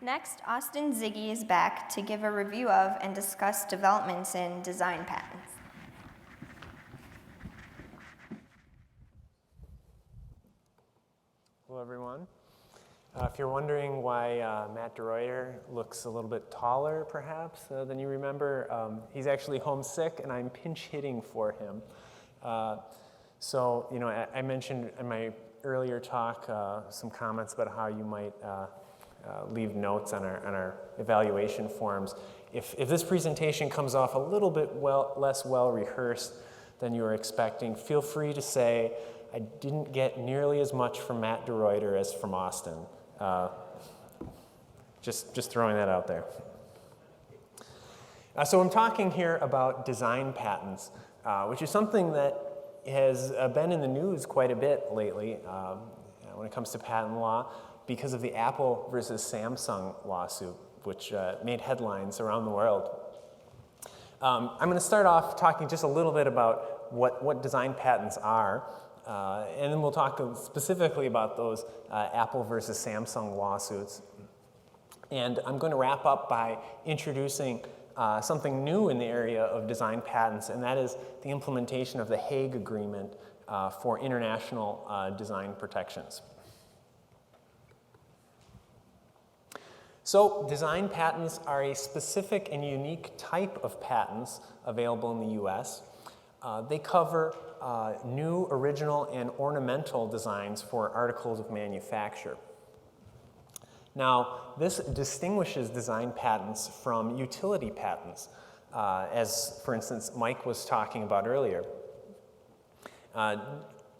Next, Austen Zuege is back to give a review of and discuss developments in design patents. Hello, everyone. If you're wondering why Matt DeRuyter looks a little bit taller, perhaps, than you remember, he's actually homesick, and I'm pinch hitting for him. So, I mentioned in my earlier talk some comments about how you might leave notes on our evaluation forms. If this presentation comes off a little bit less well-rehearsed than you were expecting, feel free to say, I didn't get nearly as much from Matt DeRuyter as from Austen. Just throwing that out there. So I'm talking here about design patents, which is something that has been in the news quite a bit lately when it comes to patent law because of the Apple versus Samsung lawsuit, which made headlines around the world. I'm going to start off talking just a little bit about what design patents are, and then we'll talk specifically about those Apple versus Samsung lawsuits. And I'm going to wrap up by introducing something new in the area of design patents, and that is the implementation of the Hague Agreement for international design protections. So design patents are a specific and unique type of patents available in the US. They cover new, original, and ornamental designs for articles of manufacture. Now, this distinguishes design patents from utility patents, as, for instance, Mike was talking about earlier.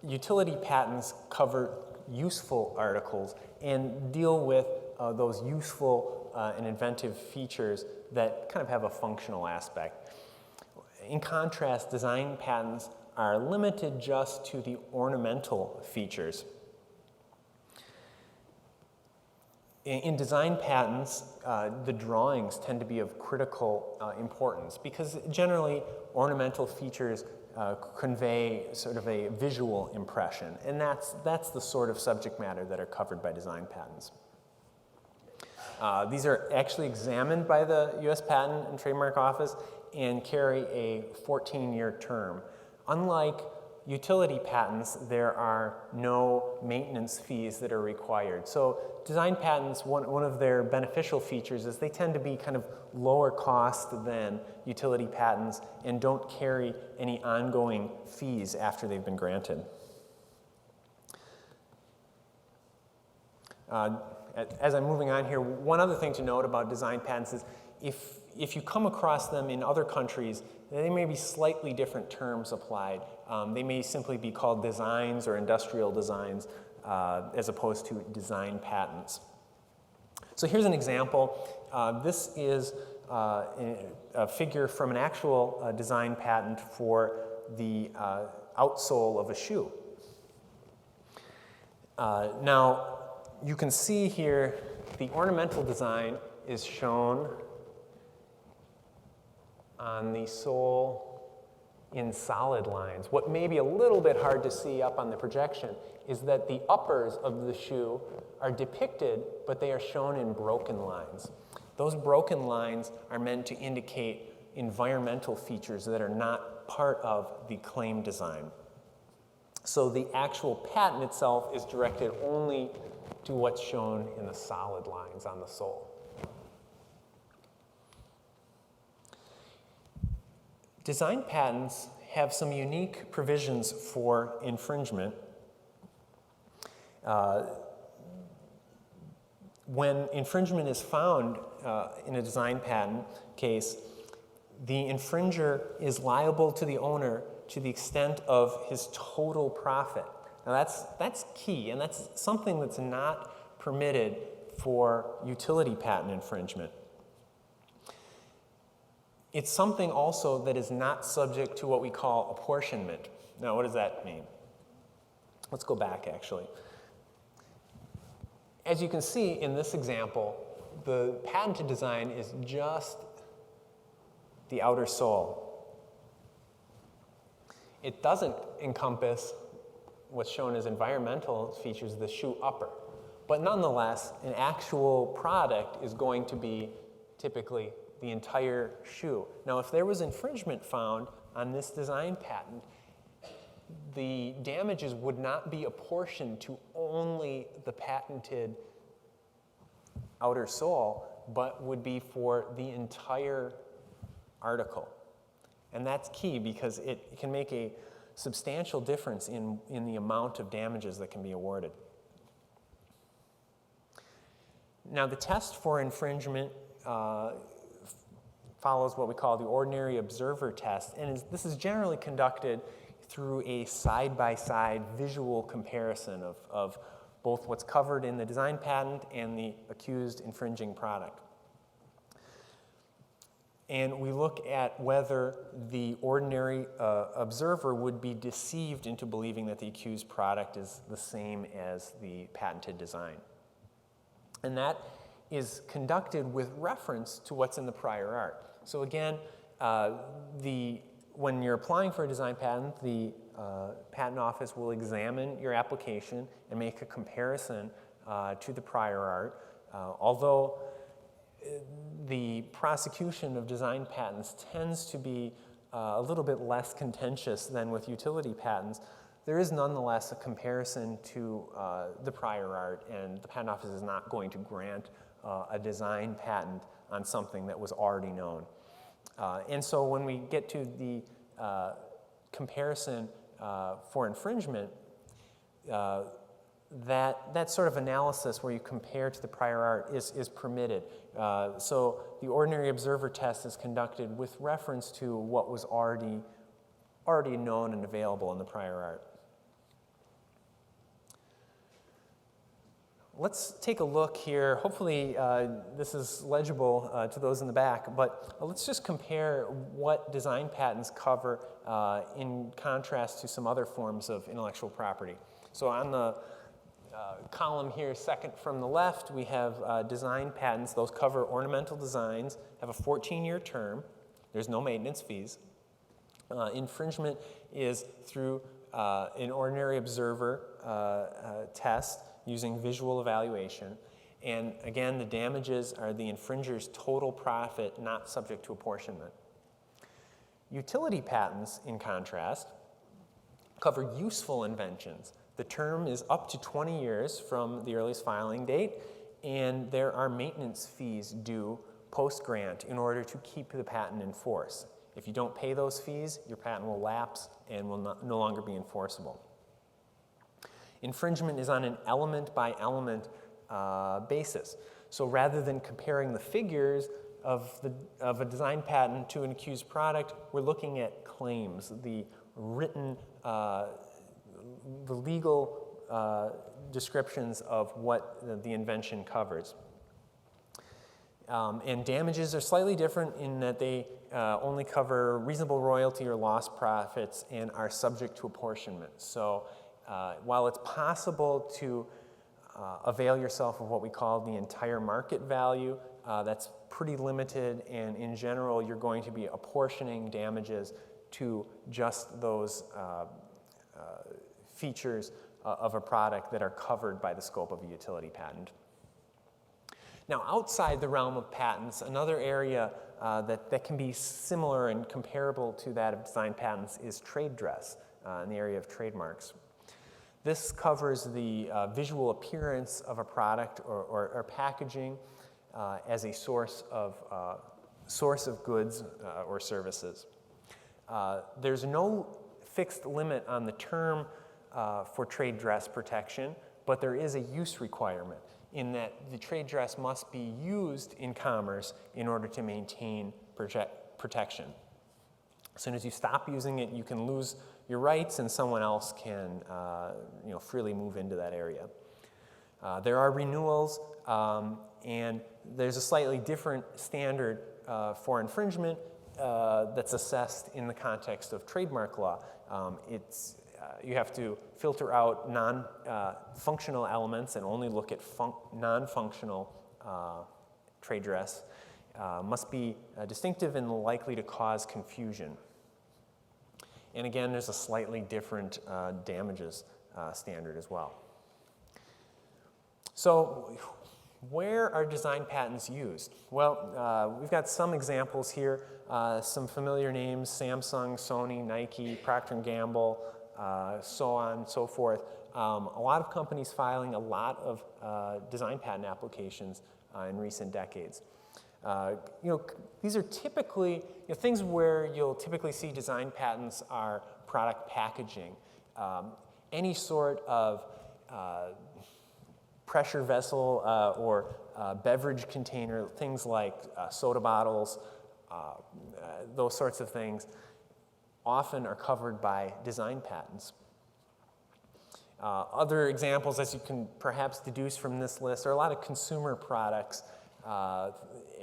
Utility patents cover useful articles and deal with those useful and inventive features that kind of have a functional aspect. In contrast, design patents are limited just to the ornamental features. In design patents, the drawings tend to be of critical importance because generally ornamental features convey sort of a visual impression, and that's the sort of subject matter that are covered by design patents. These are actually examined by the US Patent and Trademark Office and carry a 14-year term. Unlike utility patents, there are no maintenance fees that are required. So design patents, one of their beneficial features is they tend to be kind of lower cost than utility patents and don't carry any ongoing fees after they've been granted. As I'm moving on here, one other thing to note about design patents is if you come across them in other countries, they may be slightly different terms applied. They may simply be called designs or industrial designs as opposed to design patents. So here's an example. This is a figure from an actual design patent for the outsole of a shoe. Now, you can see here the ornamental design is shown on the sole in solid lines. What may be a little bit hard to see up on the projection is that the uppers of the shoe are depicted, but they are shown in broken lines. Those broken lines are meant to indicate environmental features that are not part of the claim design. So the actual patent itself is directed only to what's shown in the solid lines on the sole. Design patents have some unique provisions for infringement. When infringement is found in a design patent case, the infringer is liable to the owner to the extent of his total profit. Now that's key, and that's something that's not permitted for utility patent infringement. It's something also that is not subject to what we call apportionment. Now, what does that mean? Let's go back, actually. As you can see in this example, the patented design is just the outer sole. It doesn't encompass what's shown as environmental features, the shoe upper. But nonetheless, an actual product is going to be typically the entire shoe. Now, if there was infringement found on this design patent, the damages would not be apportioned to only the patented outer sole, but would be for the entire article. And that's key because it can make a substantial difference in the amount of damages that can be awarded. Now, the test for infringement follows what we call the ordinary observer test, and this is generally conducted through a side-by-side visual comparison of both what's covered in the design patent and the accused infringing product. And we look at whether the ordinary observer would be deceived into believing that the accused product is the same as the patented design. And that is conducted with reference to what's in the prior art. So again, when you're applying for a design patent, the patent office will examine your application and make a comparison to the prior art. Although the prosecution of design patents tends to be a little bit less contentious than with utility patents, there is nonetheless a comparison to the prior art, and the patent office is not going to grant a design patent on something that was already known. And so when we get to the comparison for infringement, that sort of analysis where you compare to the prior art is permitted. So the ordinary observer test is conducted with reference to what was already known and available in the prior art. Let's take a look here. Hopefully this is legible to those in the back, but let's just compare what design patents cover in contrast to some other forms of intellectual property. So on the column here, second from the left, we have design patents. Those cover ornamental designs, have a 14-year term. There's no maintenance fees. Infringement is through an ordinary observer test using visual evaluation. And again, the damages are the infringer's total profit, not subject to apportionment. Utility patents, in contrast, cover useful inventions. The term is up to 20 years from the earliest filing date, and there are maintenance fees due post-grant in order to keep the patent in force. If you don't pay those fees, your patent will lapse and will no longer be enforceable. Infringement is on an element-by-element basis. So rather than comparing the figures of a design patent to an accused product, we're looking at claims, the written, the legal descriptions of what the invention covers. And damages are slightly different in that they only cover reasonable royalty or lost profits and are subject to apportionment. So while it's possible to avail yourself of what we call the entire market value, that's pretty limited, and in general, you're going to be apportioning damages to just those features of a product that are covered by the scope of a utility patent. Now, outside the realm of patents, another area that can be similar and comparable to that of design patents is trade dress in the area of trademarks. This covers the visual appearance of a product or packaging as a source of goods or services. There's no fixed limit on the term for trade dress protection, but there is a use requirement in that the trade dress must be used in commerce in order to maintain protection. As soon as you stop using it, you can lose your rights and someone else can freely move into that area. There are renewals, and there's a slightly different standard for infringement that's assessed in the context of trademark law. You have to filter out non-functional elements and only look at non-functional trade dress. Must be distinctive and likely to cause confusion. And again, there's a slightly different damages standard as well. So where are design patents used? Well, we've got some examples here, some familiar names: Samsung, Sony, Nike, Procter & Gamble, so on and so forth. A lot of companies filing a lot of design patent applications in recent decades. These are typically, things where you'll typically see design patents are product packaging. Any sort of pressure vessel or beverage container, things like soda bottles, those sorts of things, often are covered by design patents. Other examples, as you can perhaps deduce from this list, are a lot of consumer products,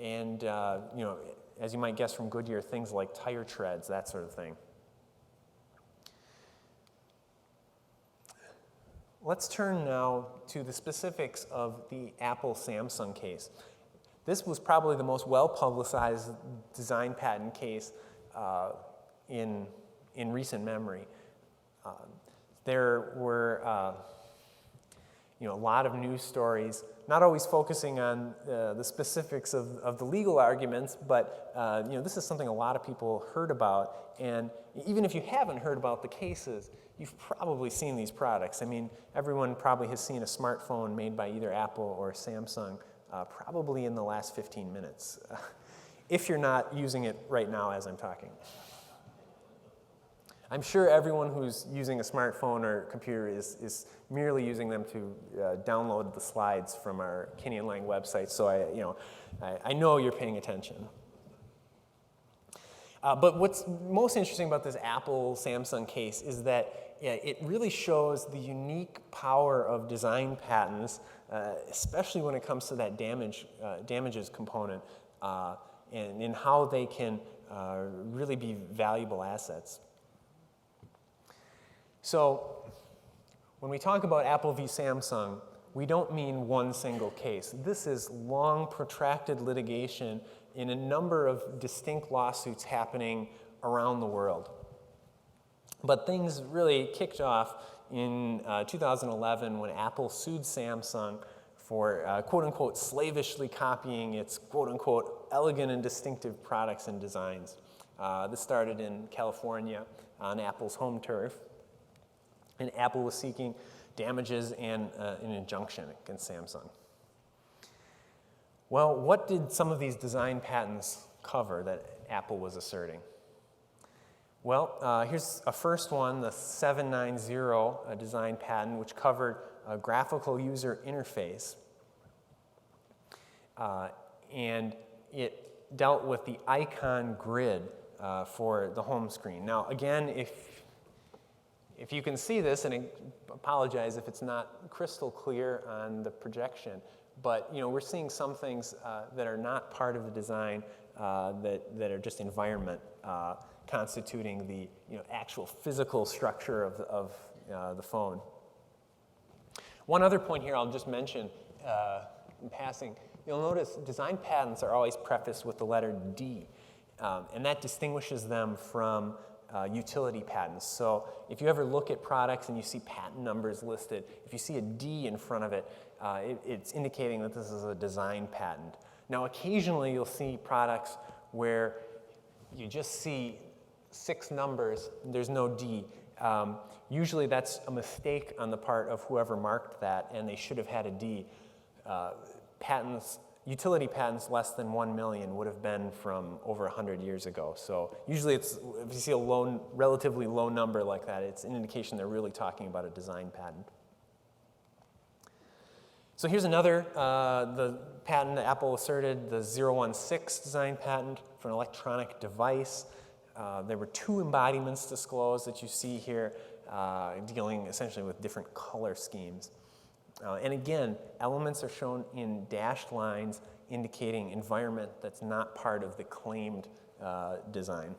and as you might guess from Goodyear, things like tire treads, that sort of thing. Let's turn now to the specifics of the Apple-Samsung case. This was probably the most well-publicized design patent case in recent memory. There were a lot of news stories, not always focusing on the specifics of the legal arguments, but this is something a lot of people heard about. And even if you haven't heard about the cases, you've probably seen these products. I mean, everyone probably has seen a smartphone made by either Apple or Samsung probably in the last 15 minutes, if you're not using it right now as I'm talking. I'm sure everyone who's using a smartphone or computer is merely using them to download the slides from our Kinney & Lang website, so I know you're paying attention. But what's most interesting about this Apple-Samsung case is that it really shows the unique power of design patents, especially when it comes to that damages component, and in how they can really be valuable assets. So when we talk about Apple v. Samsung, we don't mean one single case. This is long, protracted litigation in a number of distinct lawsuits happening around the world. But things really kicked off in 2011 when Apple sued Samsung for quote-unquote slavishly copying its quote-unquote elegant and distinctive products and designs. This started in California on Apple's home turf. And Apple was seeking damages and an injunction against Samsung. Well, what did some of these design patents cover that Apple was asserting? Well, here's a first one, the 790 design patent, which covered a graphical user interface. And it dealt with the icon grid for the home screen. Now, again, if you can see this, and I apologize if it's not crystal clear on the projection, but we're seeing some things that are not part of the design that are just environment constituting the actual physical structure of the phone. One other point here I'll just mention in passing, you'll notice design patents are always prefaced with the letter D, and that distinguishes them from utility patents. So if you ever look at products and you see patent numbers listed, if you see a D in front of it, it's indicating that this is a design patent. Now, occasionally you'll see products where you just see 6 numbers, there's no D. Usually that's a mistake on the part of whoever marked that, and they should have had a D. Utility patents less than 1 million would have been from over 100 years ago. So usually if you see a relatively low number like that, it's an indication they're really talking about a design patent. So here's another, the patent that Apple asserted, the 016 design patent for an electronic device. There were 2 embodiments disclosed that you see here, dealing essentially with different color schemes. And again, elements are shown in dashed lines indicating environment that's not part of the claimed design.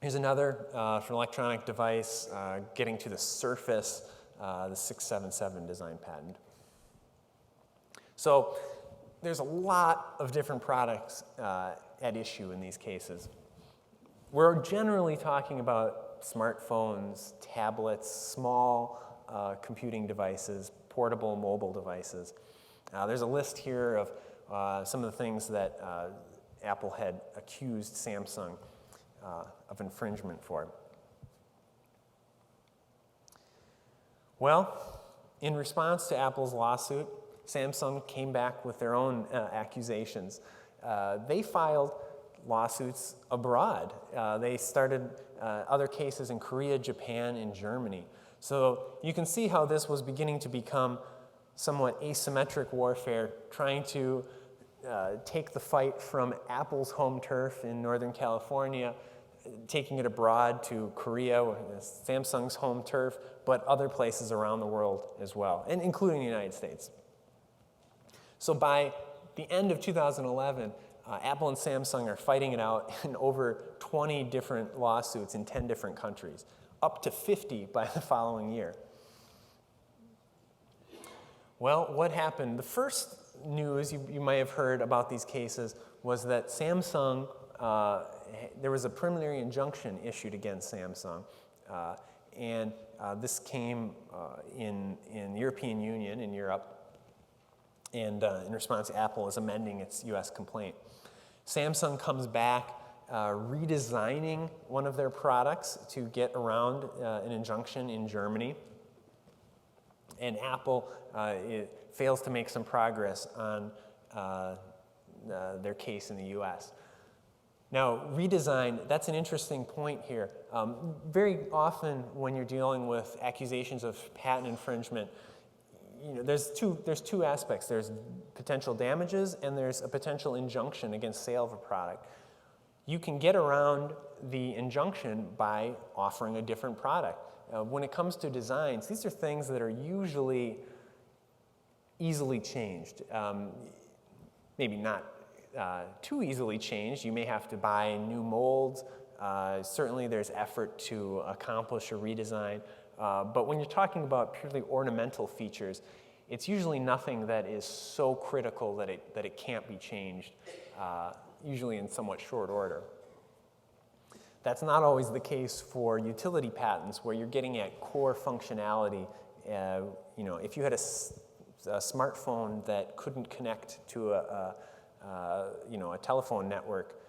Here's another for an electronic device getting to the Surface, the 677 design patent. So there's a lot of different products at issue in these cases. We're generally talking about smartphones, tablets, small computing devices, portable mobile devices. There's a list here of some of the things that Apple had accused Samsung of infringement for. Well, in response to Apple's lawsuit, Samsung came back with their own accusations. They filed lawsuits abroad. They started other cases in Korea, Japan, and Germany. So you can see how this was beginning to become somewhat asymmetric warfare, trying to take the fight from Apple's home turf in Northern California, taking it abroad to Korea, Samsung's home turf, but other places around the world as well, and including the United States. So by the end of 2011, Apple and Samsung are fighting it out in over 20 different lawsuits in 10 different countries, up to 50 by the following year. Well, what happened? The first news you might have heard about these cases was that Samsung, there was a preliminary injunction issued against Samsung, and this came in the European Union, in Europe, and in response, Apple is amending its US complaint. Samsung comes back redesigning one of their products to get around an injunction in Germany, and Apple fails to make some progress on their case in the US. Now, redesign, that's an interesting point here. Very often when you're dealing with accusations of patent infringement, there's two aspects. There's potential damages and there's a potential injunction against sale of a product. You can get around the injunction by offering a different product. When it comes to designs, these are things that are usually easily changed. Maybe not too easily changed. You may have to buy new molds. Certainly there's effort to accomplish a redesign. But when you're talking about purely ornamental features, it's usually nothing that is so critical that it can't be changed, usually in somewhat short order. That's not always the case for utility patents, where you're getting at core functionality. If you had a smartphone that couldn't connect to a telephone network,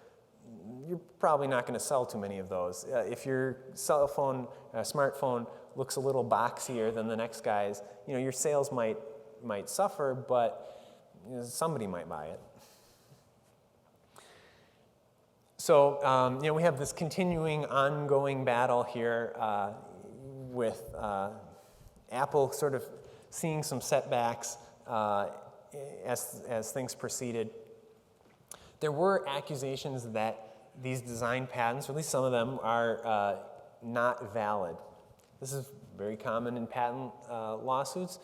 you're probably not going to sell too many of those. If your smartphone looks a little boxier than the next guy's, your sales might suffer, but somebody might buy it. So we have this continuing, ongoing battle here with Apple sort of seeing some setbacks as things proceeded. There were accusations that these design patents, or at least some of them, are not valid. This is very common in patent lawsuits.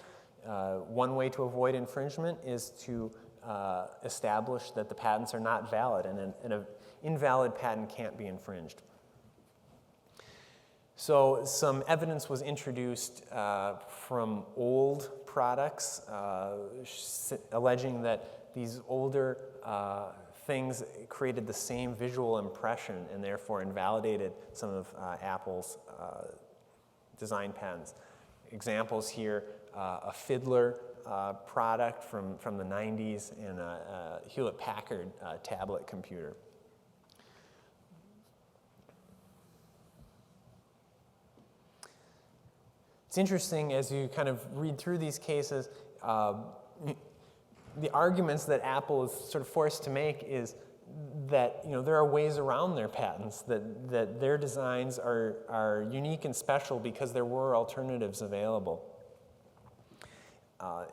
One way to avoid infringement is to establish that the patents are not valid, and an invalid patent can't be infringed. So some evidence was introduced from old products, alleging that these older things created the same visual impression and therefore invalidated some of Apple's design patents. Examples here, a Fiddler product from the 90s and a Hewlett-Packard tablet computer. It's interesting as you kind of read through these cases, the arguments that Apple is sort of forced to make is that there are ways around their patents, that their designs are unique and special because there were alternatives available.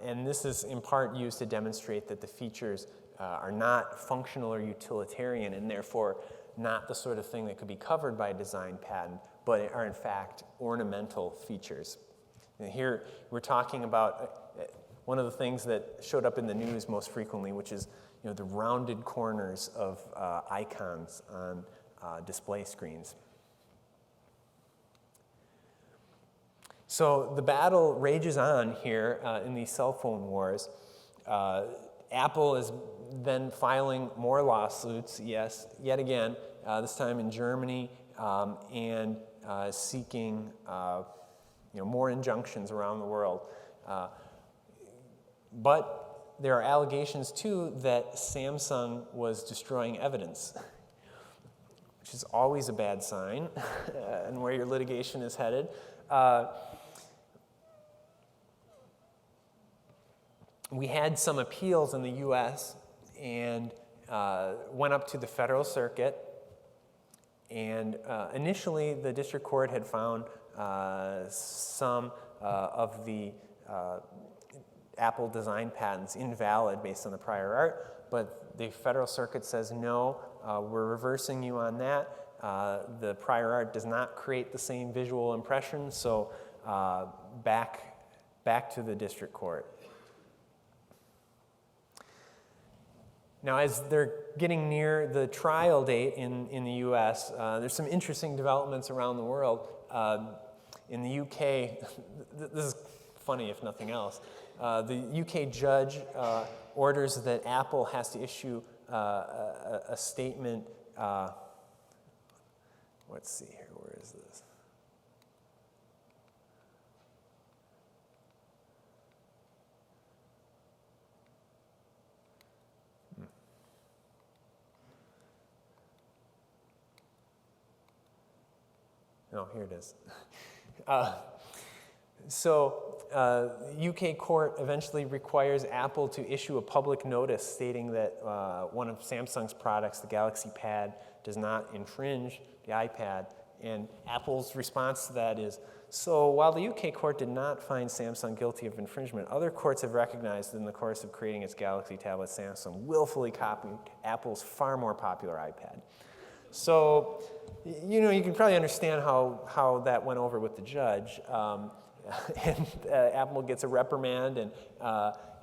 And this is in part used to demonstrate that the features are not functional or utilitarian and therefore not the sort of thing that could be covered by a design patent, but are in fact ornamental features. And here we're talking about one of the things that showed up in the news most frequently, which is the rounded corners of icons on display screens. So the battle rages on here in these cell phone wars. Apple is then filing more lawsuits, yet again, this time in Germany, and seeking more injunctions around the world. But there are allegations, too, that Samsung was destroying evidence, which is always a bad sign, and where your litigation is headed. We had some appeals in the U.S. and went up to the Federal Circuit. And initially, the district court had found some of the Apple design patents invalid based on the prior art, but the Federal Circuit says, no, we're reversing you on that. The prior art does not create the same visual impression, so back to the district court. Now, as they're getting near the trial date in the U.S., there's some interesting developments around the world. In the U.K., this is funny if nothing else, the U.K. judge orders that Apple has to issue a statement. Let's see here, where is this? Oh, here it is. UK court eventually requires Apple to issue a public notice stating that one of Samsung's products, the Galaxy Pad, does not infringe the iPad. And Apple's response to that is, so while the UK court did not find Samsung guilty of infringement, other courts have recognized that in the course of creating its Galaxy tablet, Samsung willfully copied Apple's far more popular iPad. So, you can probably understand how that went over with the judge. And Apple gets a reprimand and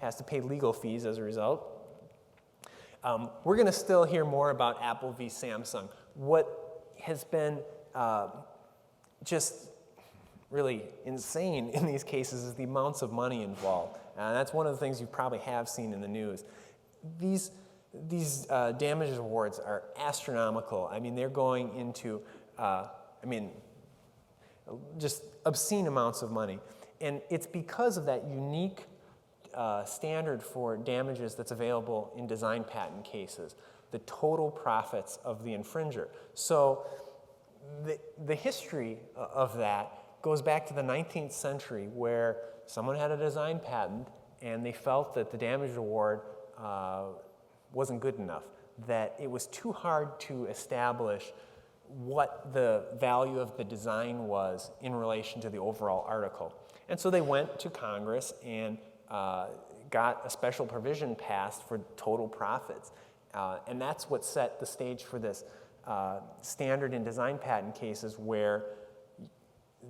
has to pay legal fees as a result. We're going to still hear more about Apple v. Samsung. What has been just really insane in these cases is the amounts of money involved. And that's one of the things you probably have seen in the news. These damages awards are astronomical. I mean, they're going into, just obscene amounts of money. And it's because of that unique standard for damages that's available in design patent cases, the total profits of the infringer. So the history of that goes back to the 19th century, where someone had a design patent and they felt that the damage award wasn't good enough, that it was too hard to establish what the value of the design was in relation to the overall article. And so they went to Congress and got a special provision passed for total profits. And that's what set the stage for this standard in design patent cases where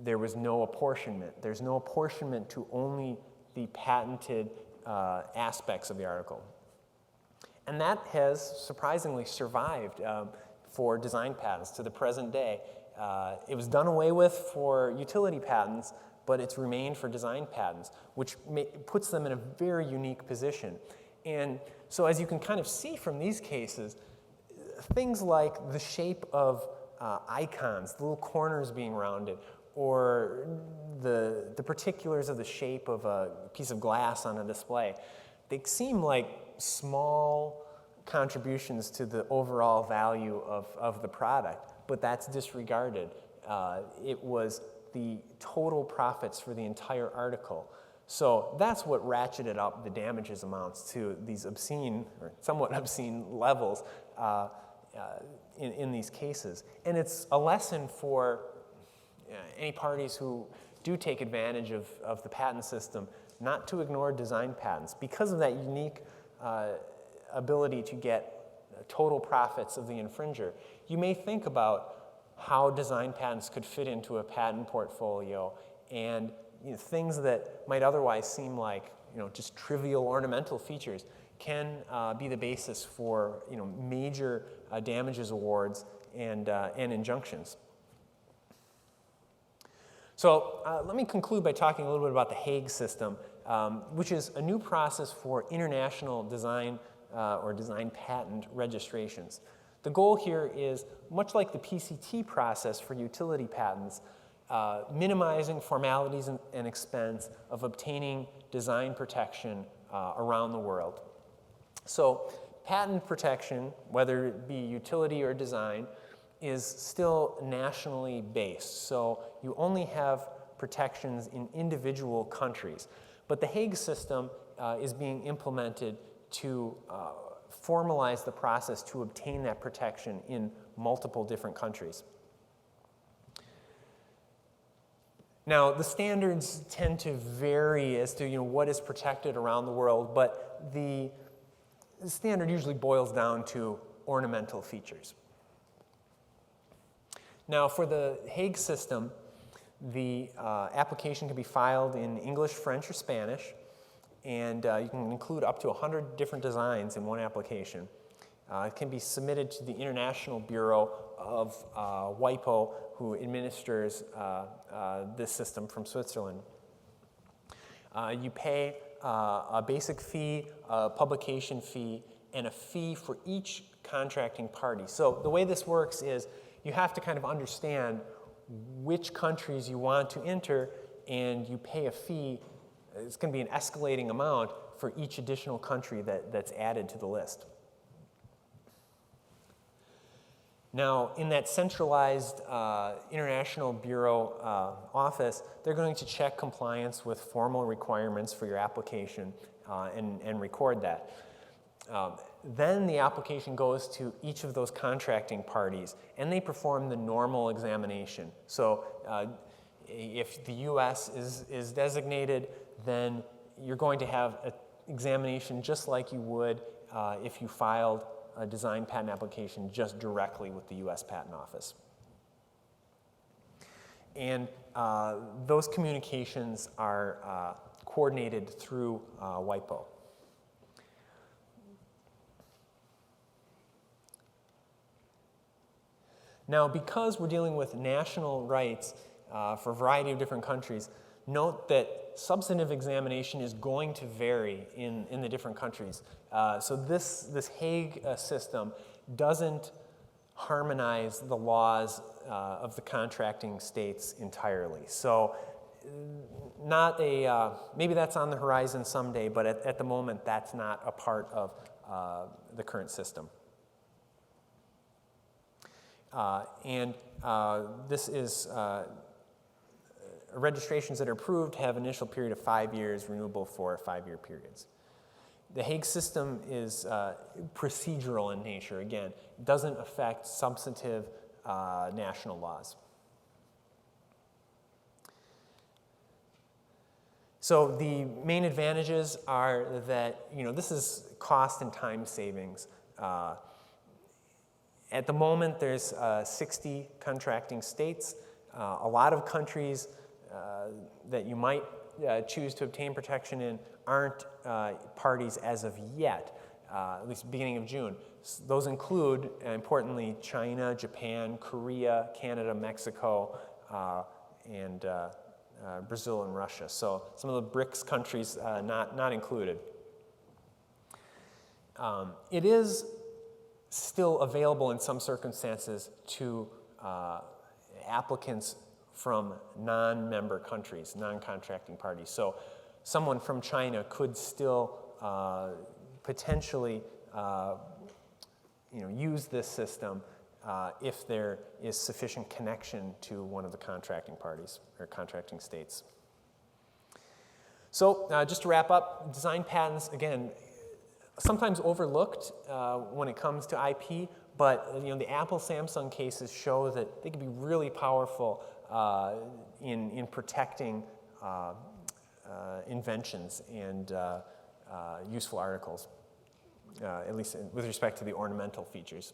there was no apportionment. There's no apportionment to only the patented aspects of the article. And that has surprisingly survived for design patents to the present day. It was done away with for utility patents, but it's remained for design patents, which puts them in a very unique position. And so as you can kind of see from these cases, things like the shape of icons, the little corners being rounded, or the particulars of the shape of a piece of glass on a display, they seem like small contributions to the overall value of the product, but that's disregarded. It was the total profits for the entire article. So that's what ratcheted up the damages amounts to these obscene, or somewhat obscene levels in these cases. And it's a lesson for any parties who do take advantage of the patent system not to ignore design patents. Because of that unique ability to get total profits of the infringer, you may think about how design patents could fit into a patent portfolio, and things that might otherwise seem like just trivial ornamental features can be the basis for major damages awards and injunctions. So let me conclude by talking a little bit about the Hague system, which is a new process for international design or design patent registrations. The goal here is, much like the PCT process for utility patents, minimizing formalities and expense of obtaining design protection around the world. So patent protection, whether it be utility or design, is still nationally based. So you only have protections in individual countries. But the Hague system is being implemented to formalize the process to obtain that protection in multiple different countries. Now, the standards tend to vary as to what is protected around the world, but the standard usually boils down to ornamental features. Now, for the Hague system, the application can be filed in English, French, or Spanish, and you can include up to 100 different designs in one application. It can be submitted to the International Bureau of WIPO, who administers this system from Switzerland. You pay a basic fee, a publication fee, and a fee for each contracting party. So the way this works is you have to kind of understand which countries you want to enter, and you pay a fee. It's going to be an escalating amount for each additional country that's added to the list. Now, in that centralized International Bureau office, they're going to check compliance with formal requirements for your application and record that. Then the application goes to each of those contracting parties, and they perform the normal examination. So if the U.S. is designated, then you're going to have an examination just like you would if you filed a design patent application just directly with the U.S. Patent Office. And those communications are coordinated through WIPO. Now, because we're dealing with national rights for a variety of different countries, note that substantive examination is going to vary in the different countries. So this Hague system doesn't harmonize the laws of the contracting states entirely. So maybe that's on the horizon someday, but at the moment that's not a part of the current system. This is registrations that are approved have an initial period of 5 years, renewable for 5-year periods. The Hague system is procedural in nature. Again, it doesn't affect substantive national laws. So the main advantages are that this is cost and time savings. At the moment, there's 60 contracting states. A lot of countries that you might choose to obtain protection in aren't parties as of yet, at least beginning of June. Those include, importantly, China, Japan, Korea, Canada, Mexico, and Brazil and Russia. So some of the BRICS countries not included. It is still available in some circumstances to applicants from non-member countries, non-contracting parties. So someone from China could still potentially use this system if there is sufficient connection to one of the contracting parties or contracting states. So just to wrap up, design patents, again, sometimes overlooked when it comes to IP, but the Apple-Samsung cases show that they can be really powerful in protecting inventions and useful articles, at least with respect to the ornamental features.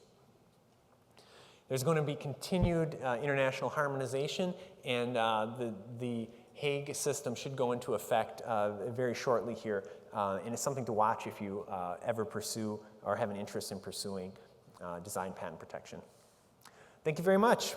There's going to be continued international harmonization, and the Hague system should go into effect very shortly here, and it's something to watch if you ever pursue or have an interest in pursuing design patent protection. Thank you very much.